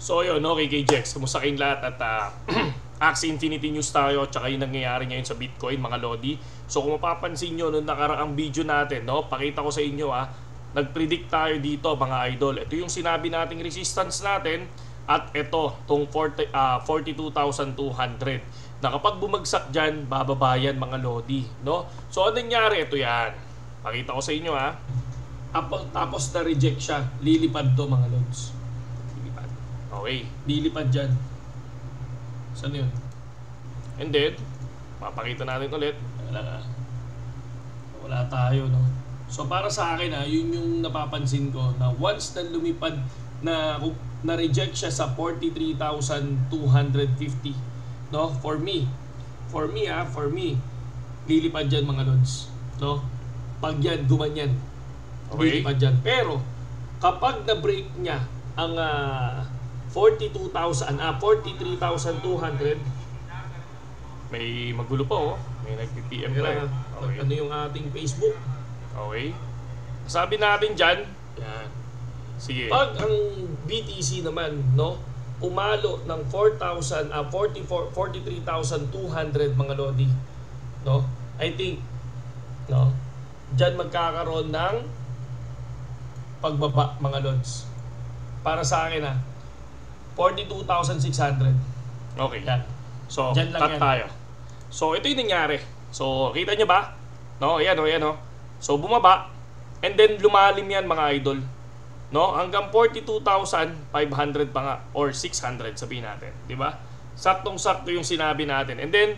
So yun, okay KJX, kumusta kayong lahat at Axie Infinity News tayo tsaka yung nangyayari ngayon sa Bitcoin mga Lodi. So kung mapapansin nyo nung nakaraang video natin, no, pakita ko sa inyo nag-predict tayo dito mga idol. Ito yung sinabi nating resistance natin at ito, tong 42,200 na kapag bumagsak dyan, bababayan mga Lodi, no? So anong nangyari? Ito yan, pakita ko sa inyo tapos na-reject siya, lilipad to mga Lods. Okay, lilipad dyan. Saan yun? And then, mapakita natin ulit. Wala tayo, no? So, para sa akin, yun yung napapansin ko na once na lumipad na reject siya sa 43,250, no? For me, lilipad dyan mga Lods, no? Pag yan, gumanyan, lilipad dyan. Pero, kapag na-break niya ang 43,200, may magulo pa may nag-PM pa okay. Ano yung ating Facebook? Okay. Sabi natin dyan, yan. Sige. Pag ang BTC naman, no, umalo ng 43,200 mga Lodi, no, I think, no, dyan magkakaroon ng pagbaba mga Lods. Para sa akin 42,600. Okay. Yan. So, cut tayo. So, ito yung nangyari. So, kita nyo ba? No, ayan o. So, bumaba. And then, lumalim yan mga idol. No? Hanggang 42,500 pa nga. Or 600 sabihin natin. Diba? Saktong-sakto yung sinabi natin. And then,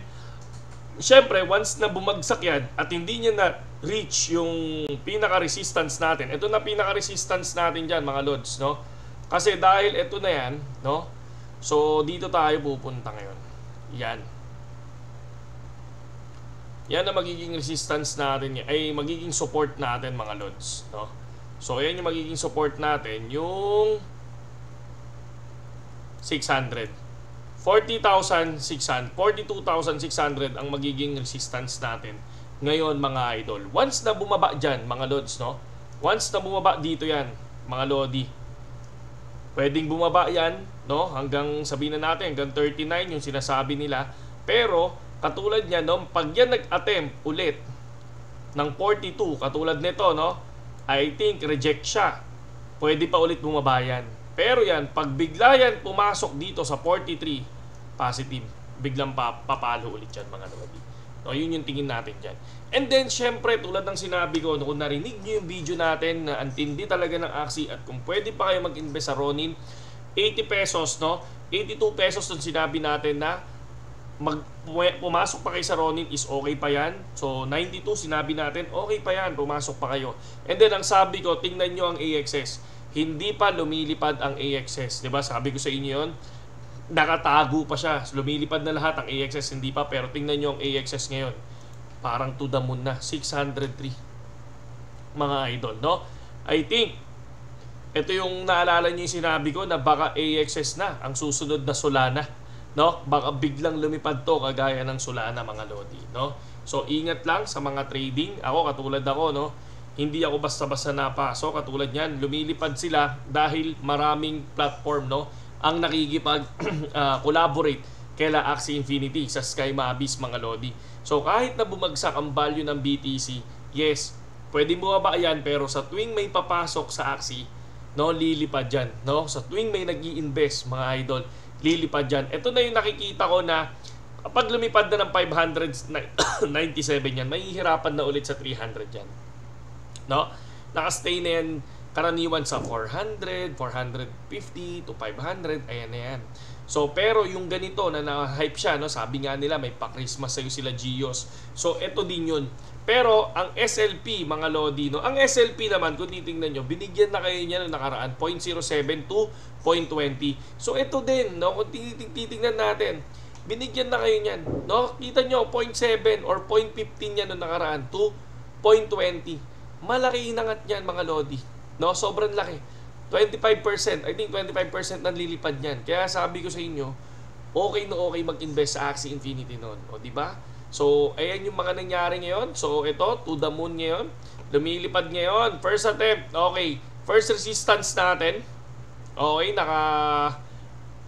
syempre, once na bumagsak yan at hindi niya na-reach yung pinaka-resistance natin. Ito na pinaka-resistance natin dyan mga Lods, no? Kasi dahil ito na yan, no? So, dito tayo pupunta ngayon. Yan. Yan na magiging resistance natin, ay magiging support natin mga Lods, no? So, yan yung magiging support natin, yung 600. 42,600 ang magiging resistance natin ngayon mga idol. Once na bumaba dyan, mga Lods, no? Once na bumaba dito yan, mga Lodi, pwedeng bumaba yan, no? Hanggang sabihin na natin, hanggang 39 yung sinasabi nila. Pero, katulad niya, no? Pag yan nag-attempt ulit ng 42, katulad nito, no? I think reject siya. Pwede pa ulit bumaba yan. Pero yan, pag bigla yan pumasok dito sa 43, positive. Biglang papalo ulit yan, mga Lodi. No, yun yung tingin natin dyan. And then, syempre, tulad ng sinabi ko, kung narinig nyo yung video natin na antindi talaga ng Axie at kung pwede pa kayo mag-invest sa Ronin, 80 pesos, no? 82 pesos yung sinabi natin na pumasok pa kayo sa Ronin is okay pa yan. So, 92 sinabi natin, okay pa yan, pumasok pa kayo. And then, ang sabi ko, tingnan nyo ang AXS. Hindi pa lumilipad ang AXS. Diba? Sabi ko sa inyo yun, nakatago pa siya. Lumilipad na lahat ang AXS, hindi pa. Pero tingnan nyo ang AXS ngayon. Parang to the moon na. 603. Mga idol, no? I think, ito yung naalala nyo yung sinabi ko na baka AXS na ang susunod na Solana. No? Baka biglang lumipad to kagaya ng Solana, mga Lodi. No? So, ingat lang sa mga trading. Ako, katulad ako, no? Hindi ako basta-basta napasok. Katulad yan, lumilipad sila dahil maraming platform, no? Ang nakikipag-collaborate kaila Axie Infinity sa Sky Mavis, mga Lodi. So, kahit na bumagsak ang value ng BTC, yes, pwede bumaba yan, pero sa tuwing may papasok sa Axie, no, lilipad dyan. No? Sa tuwing may nag-i-invest, mga idol, lilipad dyan. Ito na yung nakikita ko na kapag lumipad na ng 597 yan, mahihirapan na ulit sa 300 yan. No? Nakastay na yan karaniwan sa 400, 450 to 500, ayan na yan. So, pero yung ganito na na-hype siya, no? Sabi nga nila may pa-Christmas sa'yo sila Gios. So, eto din yun. Pero, ang SLP, mga Lodi, no? Ang SLP naman, kung titingnan nyo, binigyan na kayo niya noong nakaraan, 0.07 to 0.20. So, eto din, no? Kung titingnan natin, binigyan na kayo niyan, no? Kita nyo, 0.7 or 0.15 yan noong nakaraan to 0.20. Malaki inangat niyan, mga Lodi. No, sobrang laki. 25%, I think 25% ng lilipad niyan. Kaya sabi ko sa inyo, okay na okay mag-invest sa Axie Infinity noon, o di ba? So, ayan yung mga nangyari ngayon. So, ito, to the moon ngayon. Lumilipad ngayon. First attempt, okay. First resistance natin. Okay,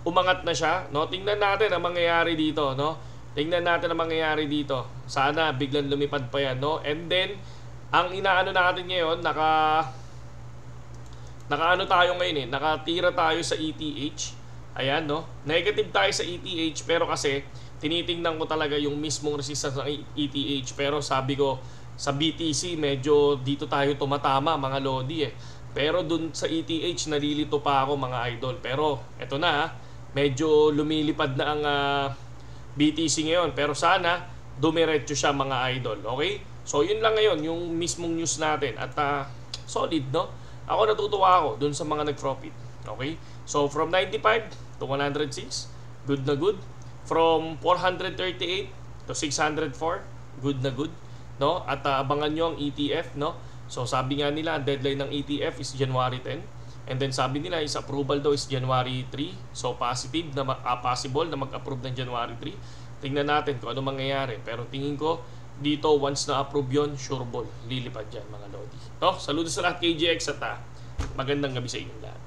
umangat na siya, no? Tingnan natin ang mangyayari dito, no? Tingnan natin ang mangyayari dito. Sana biglang lumipad pa yan, no? And then, ang inaano natin ngayon, nakaano tayo ngayon nakatira tayo sa ETH. Ayan, no? Negative tayo sa ETH, pero kasi tinitingnan ko talaga yung mismong resistance ng ETH. Pero sabi ko, sa BTC, medyo dito tayo tumatama, mga Lodi Pero dun sa ETH, nalilito pa ako, mga idol. Pero, eto na, medyo lumilipad na ang BTC ngayon. Pero sana, dumiretso siya, mga idol. Okay? So, yun lang ngayon, yung mismong news natin. At solid, no? Ako natutuwa ako dun sa mga nag-profit. Okay? So, from 95 to 106, good na good. From 438 to 604, good na good. No? At abangan nyo ang ETF, no? So, sabi nga nila, ang deadline ng ETF is January 10. And then sabi nila, is approval daw is January 3. So, possible na mag-approve ng January 3. Tingnan natin kung ano mangyayari. Pero tingin ko, dito, once na-approve yun, sure ball. Lilipad yan, mga Lodi. Saludo sa lahat, KGX, at magandang gabi sa inyong lahat.